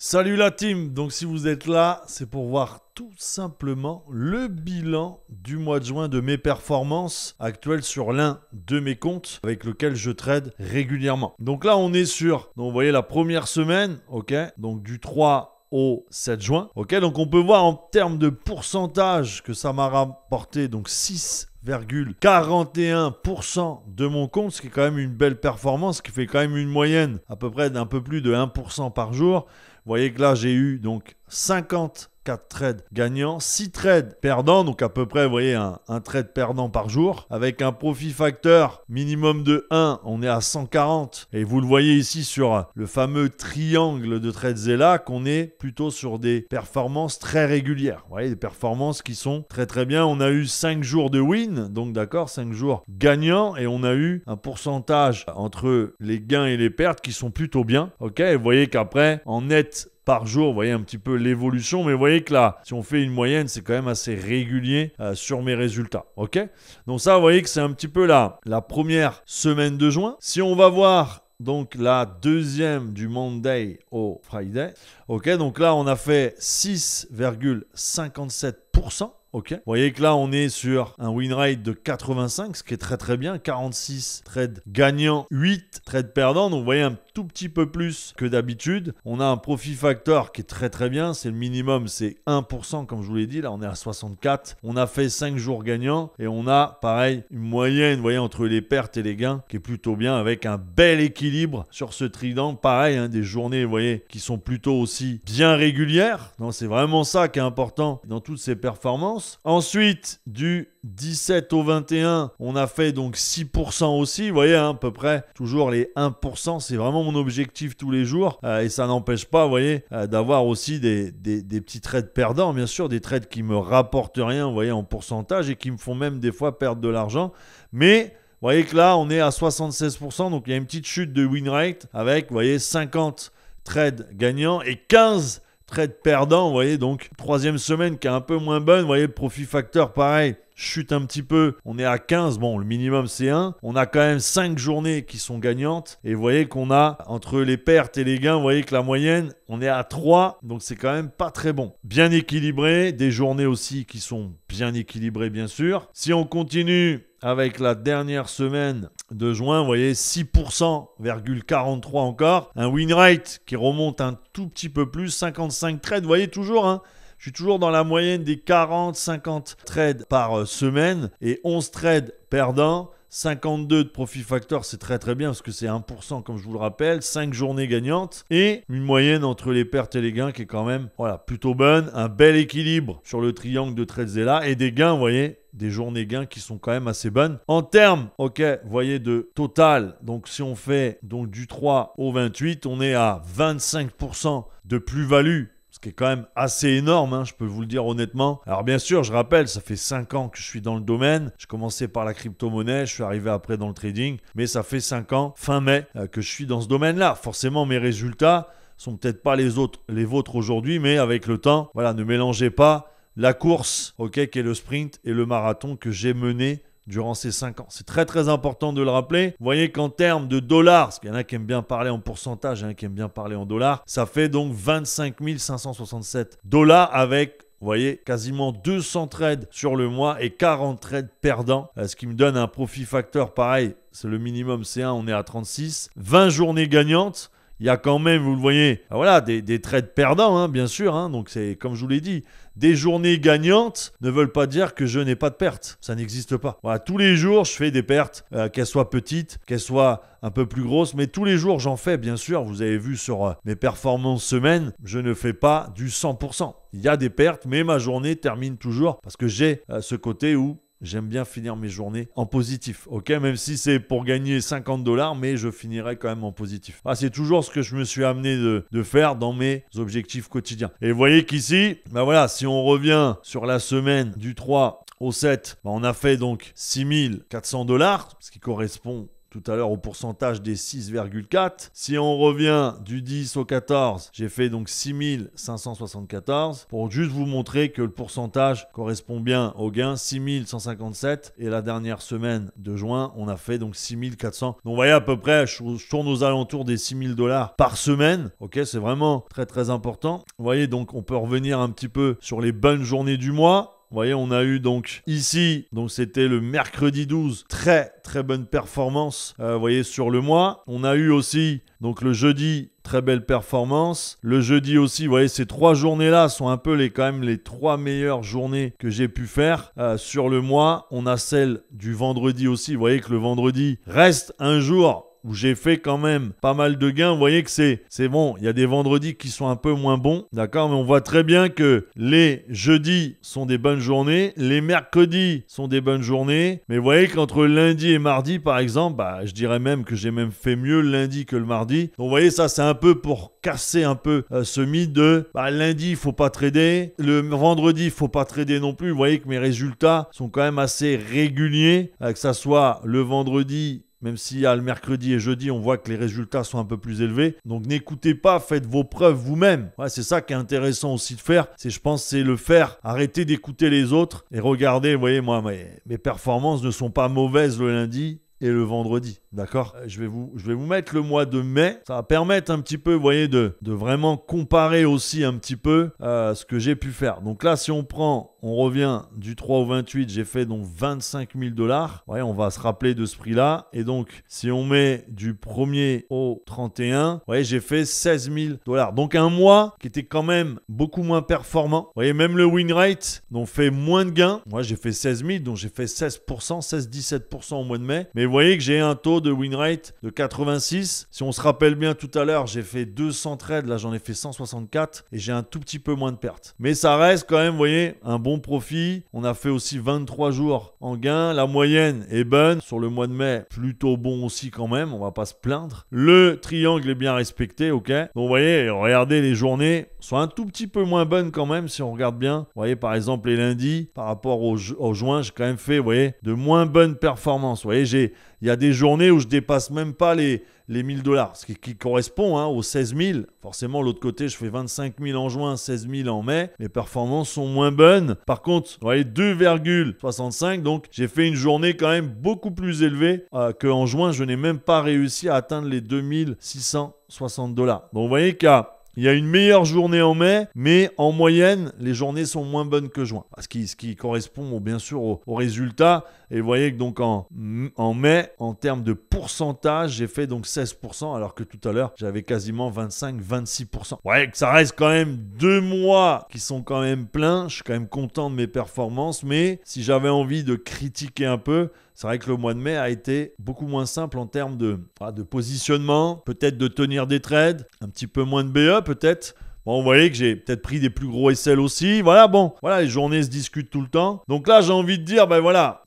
Salut la team, donc si vous êtes là, c'est pour voir tout simplement le bilan du mois de juin de mes performances actuelles sur l'un de mes comptes avec lequel je trade régulièrement. Donc là on est sur, donc vous voyez la première semaine, ok, donc du 3 au 7 juin, ok, donc on peut voir en termes de pourcentage que ça m'a rapporté donc 6,41% de mon compte, ce qui est quand même une belle performance, ce qui fait quand même une moyenne à peu près d'un peu plus de 1% par jour. Vous voyez que là, j'ai eu donc 54 trades gagnants, 6 trades perdants, donc à peu près, vous voyez, un trade perdant par jour. Avec un profit facteur minimum de 1, on est à 140. Et vous le voyez ici sur le fameux triangle de TradeZella qu'on est plutôt sur des performances très régulières. Vous voyez, des performances qui sont très très bien. On a eu 5 jours de win, donc d'accord, 5 jours gagnants. Et on a eu un pourcentage entre les gains et les pertes qui sont plutôt bien. Ok, et vous voyez qu'après, en net par jour, vous voyez un petit peu l'évolution, mais vous voyez que là, si on fait une moyenne, c'est quand même assez régulier sur mes résultats, ok? Donc ça, vous voyez que c'est un petit peu la première semaine de juin. Si on va voir donc la deuxième du Monday au Friday, ok? Donc là, on a fait 6,57%. Ok. Vous voyez que là, on est sur un win rate de 85, ce qui est très très bien. 46 trades gagnants, 8 trades perdants. Donc vous voyez un tout petit peu plus que d'habitude. On a un profit factor qui est très très bien. C'est le minimum, c'est 1% comme je vous l'ai dit. Là, on est à 64. On a fait 5 jours gagnants et on a pareil une moyenne, vous voyez, entre les pertes et les gains qui est plutôt bien avec un bel équilibre sur ce trident. Pareil, hein, des journées, vous voyez, qui sont plutôt aussi bien régulières. Donc c'est vraiment ça qui est important dans toutes ces performances. Ensuite, du 17 au 21, on a fait donc 6% aussi. Vous voyez, hein, à peu près toujours les 1%. C'est vraiment mon objectif tous les jours. Et ça n'empêche pas, vous voyez, d'avoir aussi des petits trades perdants. Bien sûr, des trades qui me rapportent rien, vous voyez, en pourcentage et qui me font même des fois perdre de l'argent. Mais vous voyez que là, on est à 76%. Donc, il y a une petite chute de win rate avec, vous voyez, 50 trades gagnants et 15 trade perdant, vous voyez, donc troisième semaine qui est un peu moins bonne, vous voyez, le profit facteur pareil, chute un petit peu, on est à 15, bon, le minimum c'est 1, on a quand même 5 journées qui sont gagnantes, et vous voyez qu'on a, entre les pertes et les gains, vous voyez que la moyenne, on est à 3, donc c'est quand même pas très bon. Bien équilibré, des journées aussi qui sont bien équilibrées, bien sûr. Si on continue avec la dernière semaine de juin, vous voyez 6,43% encore. Un win rate qui remonte un tout petit peu plus, 55 trades. Vous voyez toujours, hein, je suis toujours dans la moyenne des 40-50 trades par semaine et 11 trades perdants. 52 de profit factor, c'est très très bien parce que c'est 1% comme je vous le rappelle, 5 journées gagnantes et une moyenne entre les pertes et les gains qui est quand même plutôt bonne, un bel équilibre sur le triangle de TradeZella et des gains, vous voyez, des journées gains qui sont quand même assez bonnes. En termes, ok, vous voyez, de total, donc si on fait donc du 3 au 28, on est à 25% de plus-value. Ce qui est quand même assez énorme, hein, je peux vous le dire honnêtement. Alors bien sûr, je rappelle, ça fait 5 ans que je suis dans le domaine. Je commençais par la crypto-monnaie, je suis arrivé après dans le trading. Mais ça fait 5 ans, fin mai, que je suis dans ce domaine-là. Forcément, mes résultats sont peut-être pas les vôtres aujourd'hui, mais avec le temps, voilà, ne mélangez pas la course, ok, qui est le sprint, et le marathon que j'ai mené durant ces 5 ans. C'est très très important de le rappeler. Vous voyez qu'en termes de dollars, parce qu'il y en a qui aiment bien parler en pourcentage, il y en a qui aiment bien parler en dollars, ça fait donc 25 567 dollars avec, vous voyez, quasiment 200 trades sur le mois et 40 trades perdants, ce qui me donne un profit facteur pareil, c'est le minimum C1, on est à 36, 20 journées gagnantes. Il y a quand même, vous le voyez, voilà, des trades perdants, hein, bien sûr. Hein, donc, c'est comme je vous l'ai dit, des journées gagnantes ne veulent pas dire que je n'ai pas de pertes. Ça n'existe pas. Voilà, tous les jours, je fais des pertes, qu'elles soient petites, qu'elles soient un peu plus grosses. Mais tous les jours, j'en fais, bien sûr. Vous avez vu sur mes performances semaines, je ne fais pas du 100%. Il y a des pertes, mais ma journée termine toujours parce que j'ai ce côté où j'aime bien finir mes journées en positif, ok? Même si c'est pour gagner 50 dollars, mais je finirai quand même en positif. Ah, c'est toujours ce que je me suis amené de faire dans mes objectifs quotidiens. Et vous voyez qu'ici, ben voilà, si on revient sur la semaine du 3 au 7, ben on a fait donc 6 400 dollars, ce qui correspond tout à l'heure au pourcentage des 6,4. Si on revient du 10 au 14, j'ai fait donc 6574 pour juste vous montrer que le pourcentage correspond bien au gain, 6157. Et la dernière semaine de juin, on a fait donc 6400. Donc vous voyez à peu près, je tourne aux alentours des $6000 par semaine. Ok, c'est vraiment très très important. Vous voyez, donc on peut revenir un petit peu sur les bonnes journées du mois. Vous voyez, on a eu donc ici, donc c'était le mercredi 12, très très bonne performance, vous voyez, sur le mois. On a eu aussi donc le jeudi, très belle performance. Le jeudi aussi, vous voyez, ces 3 journées-là sont un peu quand même les 3 meilleures journées que j'ai pu faire sur le mois. On a celle du vendredi aussi. Vous voyez que le vendredi reste un jour où j'ai fait quand même pas mal de gains. Vous voyez que c'est bon. Il y a des vendredis qui sont un peu moins bons, d'accord, mais on voit très bien que les jeudis sont des bonnes journées, les mercredis sont des bonnes journées, mais vous voyez qu'entre lundi et mardi, par exemple, je dirais même que j'ai même fait mieux le lundi que le mardi. Donc vous voyez, ça c'est un peu pour casser un peu ce mythe de lundi il faut pas trader, le vendredi il faut pas trader non plus. Vous voyez que mes résultats sont quand même assez réguliers, que ça soit le vendredi. Même s'il y a le mercredi et jeudi, on voit que les résultats sont un peu plus élevés. Donc n'écoutez pas, faites vos preuves vous-même. Ouais, c'est ça qui est intéressant aussi de faire. Je pense c'est le faire. Arrêtez d'écouter les autres et regardez, vous voyez, moi, mes performances ne sont pas mauvaises le lundi et le vendredi, d'accord ? Je vais vous mettre le mois de mai. Ça va permettre un petit peu, vous voyez, de vraiment comparer aussi un petit peu ce que j'ai pu faire. Donc là, si on revient du 3 au 28, j'ai fait donc $25 000. Ouais, on va se rappeler de ce prix-là. Et donc, si on met du 1er au 31, ouais, j'ai fait $16 000. Donc un mois qui était quand même beaucoup moins performant. Vous voyez, même le win rate, donc fait moins de gains. Moi, j'ai fait 16 000, donc j'ai fait 16%, 16-17% au mois de mai. Mais vous voyez que j'ai un taux de win rate de 86. Si on se rappelle bien tout à l'heure, j'ai fait 200 trades. Là, j'en ai fait 164 et j'ai un tout petit peu moins de pertes. Mais ça reste quand même, vous voyez, un bon profit. On a fait aussi 23 jours en gain. La moyenne est bonne. Sur le mois de mai, plutôt bon aussi quand même. On va pas se plaindre. Le triangle est bien respecté, ok. Donc, vous voyez, regardez, les journées sont un tout petit peu moins bonnes quand même si on regarde bien. Vous voyez, par exemple, les lundis, par rapport au juin, j'ai quand même fait, vous voyez, de moins bonnes performances. Vous voyez, il y a des journées où je dépasse même pas les $1000, ce qui correspond aux 16 000. Forcément, l'autre côté, je fais 25 000 en juin, 16 000 en mai. Les performances sont moins bonnes. Par contre, vous voyez, 2,65. Donc, j'ai fait une journée quand même beaucoup plus élevée qu'en juin. Je n'ai même pas réussi à atteindre les $2660. Donc, vous voyez qu'il y a une meilleure journée en mai, mais en moyenne, les journées sont moins bonnes que juin. Ce qui correspond bien sûr au résultat. Et vous voyez que donc en mai, en termes de pourcentage, j'ai fait donc 16%, alors que tout à l'heure, j'avais quasiment 25-26%. Vous voyez que ça reste quand même 2 mois qui sont quand même pleins. Je suis quand même content de mes performances, mais si j'avais envie de critiquer un peu, c'est vrai que le mois de mai a été beaucoup moins simple en termes de positionnement, peut-être de tenir des trades, un petit peu moins de BE peut-être. Bon, vous voyez que j'ai peut-être pris des plus gros SL aussi. Voilà, les journées se discutent tout le temps. Donc là, j'ai envie de dire,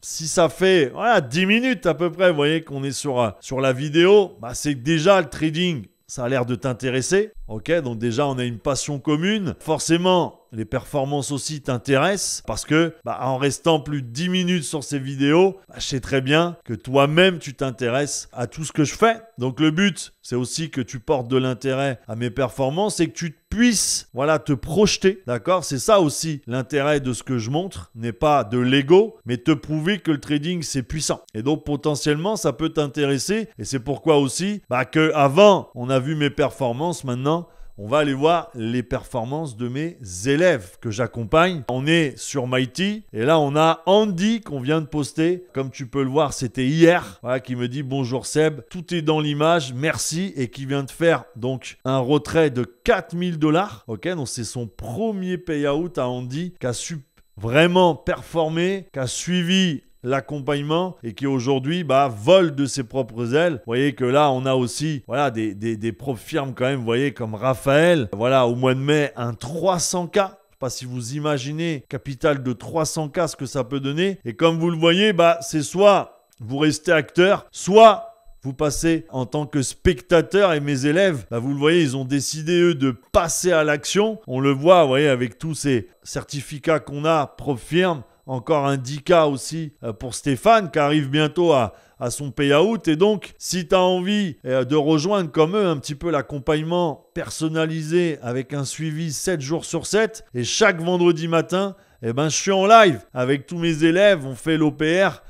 si ça fait 10 minutes à peu près, vous voyez qu'on est sur la vidéo, c'est que déjà le trading, ça a l'air de t'intéresser. Ok, donc déjà, on a une passion commune. Forcément, les performances aussi t'intéressent parce que en restant plus de 10 minutes sur ces vidéos, je sais très bien que toi-même, tu t'intéresses à tout ce que je fais. Donc le but, c'est aussi que tu portes de l'intérêt à mes performances et que tu puisses te projeter. D'accord ? C'est ça aussi l'intérêt de ce que je montre, n'est pas de l'ego, mais te prouver que le trading, c'est puissant. Et donc potentiellement, ça peut t'intéresser. Et c'est pourquoi aussi que avant, on a vu mes performances, maintenant, on va aller voir les performances de mes élèves que j'accompagne. On est sur Mighty et là on a Andy qu'on vient de poster. Comme tu peux le voir, c'était hier, qui me dit bonjour Seb, tout est dans l'image, merci, et qui vient de faire donc un retrait de $4000. Ok, donc c'est son premier payout à Andy qui a su vraiment performer, qui a suivi l'accompagnement et qui aujourd'hui vole de ses propres ailes. Vous voyez que là on a aussi des profs firmes quand même, vous voyez, comme Raphaël, au mois de mai, un 300K. Je sais pas si vous imaginez capital de 300K ce que ça peut donner. Et comme vous le voyez, c'est soit vous restez acteur, soit vous passez en tant que spectateur. Et mes élèves, vous le voyez, ils ont décidé, eux, de passer à l'action. On le voit, vous voyez, avec tous ces certificats qu'on a, prof firme. encore un 10K aussi pour Stéphane qui arrive bientôt à son payout. Et donc, si tu as envie de rejoindre comme eux un petit peu l'accompagnement personnalisé avec un suivi 7 jours sur 7, et chaque vendredi matin, eh ben, je suis en live avec tous mes élèves, on fait l'OPR.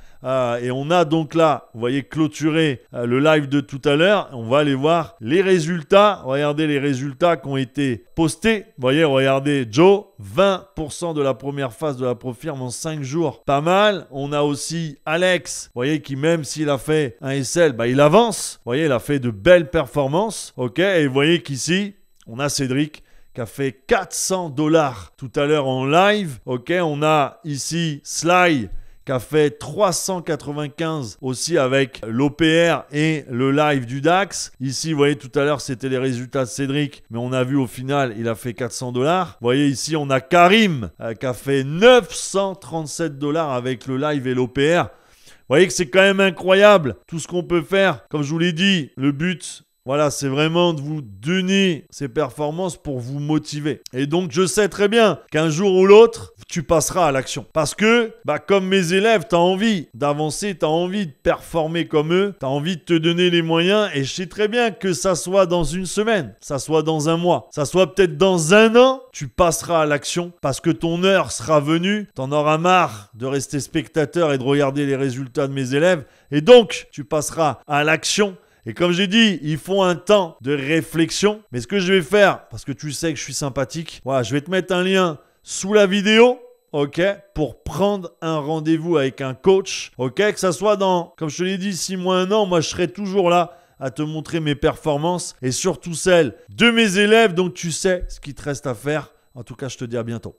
Et on a donc là, vous voyez, clôturé le live de tout à l'heure. On va aller voir les résultats. Regardez les résultats qui ont été postés. Vous voyez, regardez Joe, 20% de la première phase de la Profirme en 5 jours. Pas mal. On a aussi Alex, vous voyez, qui même s'il a fait un SL, bah, il avance. Vous voyez, il a fait de belles performances. OK, et vous voyez qu'ici, on a Cédric qui a fait $400 tout à l'heure en live. OK, on a ici Sly qui a fait 395 aussi avec l'OPR et le live du DAX. Ici, vous voyez, tout à l'heure, c'était les résultats de Cédric, mais on a vu au final, il a fait $400. Vous voyez, ici, on a Karim qui a fait $937 avec le live et l'OPR. Vous voyez que c'est quand même incroyable tout ce qu'on peut faire. Comme je vous l'ai dit, le but, voilà, c'est vraiment de vous donner ces performances pour vous motiver. Et donc, je sais très bien qu'un jour ou l'autre, tu passeras à l'action. Parce que, comme mes élèves, tu as envie d'avancer, tu as envie de performer comme eux, tu as envie de te donner les moyens. Et je sais très bien que ça soit dans une semaine, ça soit dans un mois, ça soit peut-être dans un an, tu passeras à l'action parce que ton heure sera venue. Tu en auras marre de rester spectateur et de regarder les résultats de mes élèves. Et donc, tu passeras à l'action. Et comme j'ai dit, il faut un temps de réflexion. Mais ce que je vais faire, parce que tu sais que je suis sympathique, voilà, je vais te mettre un lien sous la vidéo, ok, pour prendre un rendez-vous avec un coach, ok, que ça soit dans, comme je te l'ai dit, 6 mois, 1 an, moi je serai toujours là à te montrer mes performances et surtout celles de mes élèves. Donc tu sais ce qu'il te reste à faire. En tout cas, je te dis à bientôt.